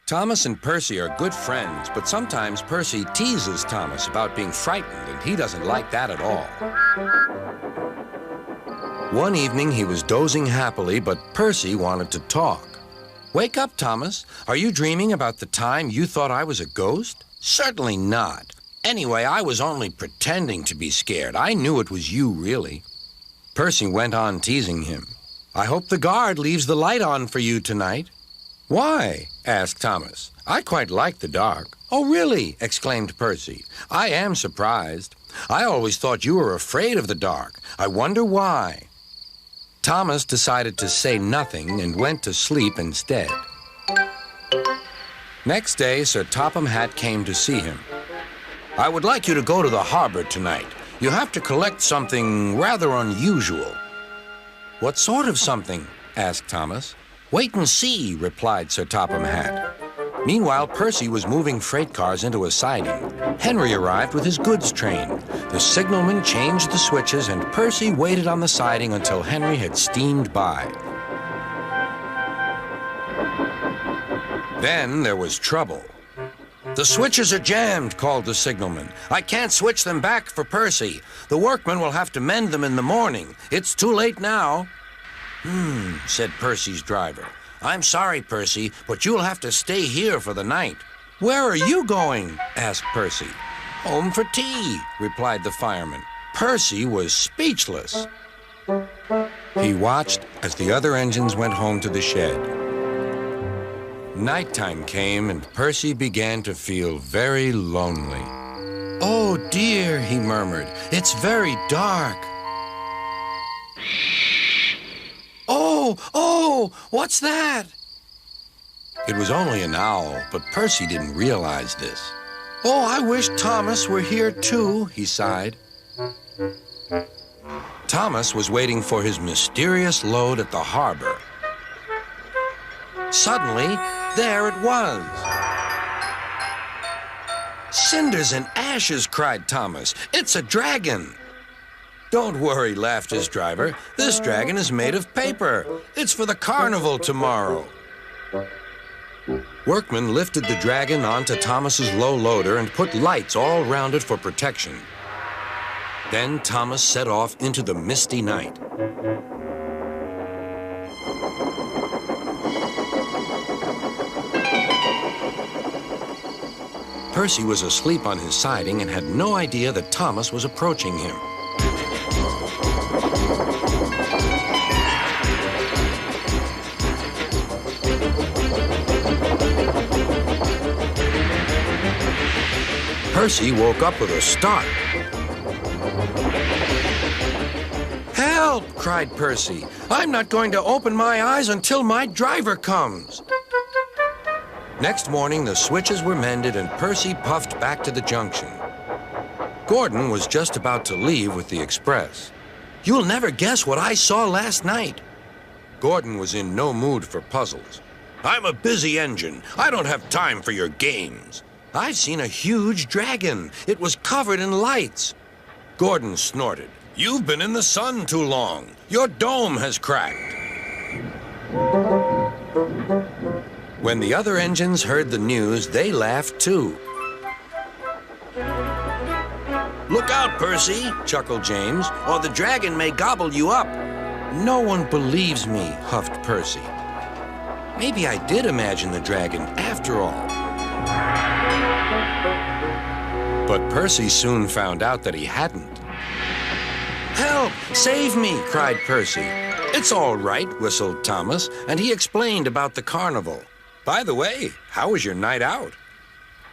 Thomas and Percy are good friends, but sometimes Percy teases Thomas about being frightened, and he doesn't like that at all. One evening, he was dozing happily, but Percy wanted to talk. "Wake up, Thomas. Are you dreaming about the time you thought I was a ghost?" "Certainly not. Anyway, I was only pretending to be scared. I knew it was you, really." Percy went on teasing him. "I hope the guard leaves the light on for you tonight." "Why?" asked Thomas. "I quite like the dark." "Oh, really?" exclaimed Percy. "I am surprised. I always thought you were afraid of the dark. I wonder why." Thomas decided to say nothing and went to sleep instead. Next day, Sir Topham Hatt came to see him. "I would like you to go to the harbor tonight. You have to collect something rather unusual." "What sort of something?" asked Thomas. "Wait and see," replied Sir Topham Hatt. Meanwhile, Percy was moving freight cars into a siding. Henry arrived with his goods train. The signalman changed the switches, and Percy waited on the siding until Henry had steamed by. Then there was trouble. "The switches are jammed," called the signalman. "I can't switch them back for Percy. The workmen will have to mend them in the morning. It's too late now." Said Percy's driver. "I'm sorry, Percy, but you'll have to stay here for the night." "Where are you going?" asked Percy. "Home for tea," replied the fireman. Percy was speechless. He watched as the other engines went home to the shed. Nighttime came, and Percy began to feel very lonely. "Oh, dear," he murmured. "It's very dark." Oh, what's that?" It was only an owl, but Percy didn't realize this. "Oh, I wish Thomas were here too," he sighed. Thomas was waiting for his mysterious load at the harbor. Suddenly, there it was. "Cinders and ashes," cried Thomas. "It's a dragon." "Don't worry," laughed his driver. "This dragon is made of paper. It's for the carnival tomorrow." Workmen lifted the dragon onto Thomas's low loader and put lights all around it for protection. Then Thomas set off into the misty night. Percy was asleep on his siding and had no idea that Thomas was approaching him. Percy woke up with a start. "Help!" cried Percy. "I'm not going to open my eyes until my driver comes." Next morning, the switches were mended, and Percy puffed back to the junction. Gordon was just about to leave with the express. "You'll never guess what I saw last night." Gordon was in no mood for puzzles. "I'm a busy engine. I don't have time for your games." "I've seen a huge dragon. It was covered in lights." Gordon snorted. "You've been in the sun too long. Your dome has cracked." When the other engines heard the news, they laughed too. "Look out, Percy," chuckled James, "or the dragon may gobble you up." "No one believes me," huffed Percy. Maybe I did imagine the dragon after all. But Percy soon found out that he hadn't. "Help! Save me!" cried Percy. "It's all right," whistled Thomas, and he explained about the carnival. "By the way, how was your night out?"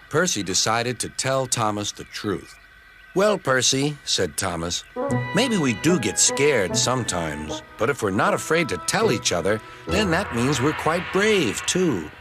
Percy decided to tell Thomas the truth. "Well, Percy," said Thomas, "maybe we do get scared sometimes, but if we're not afraid to tell each other, then that means we're quite brave, too."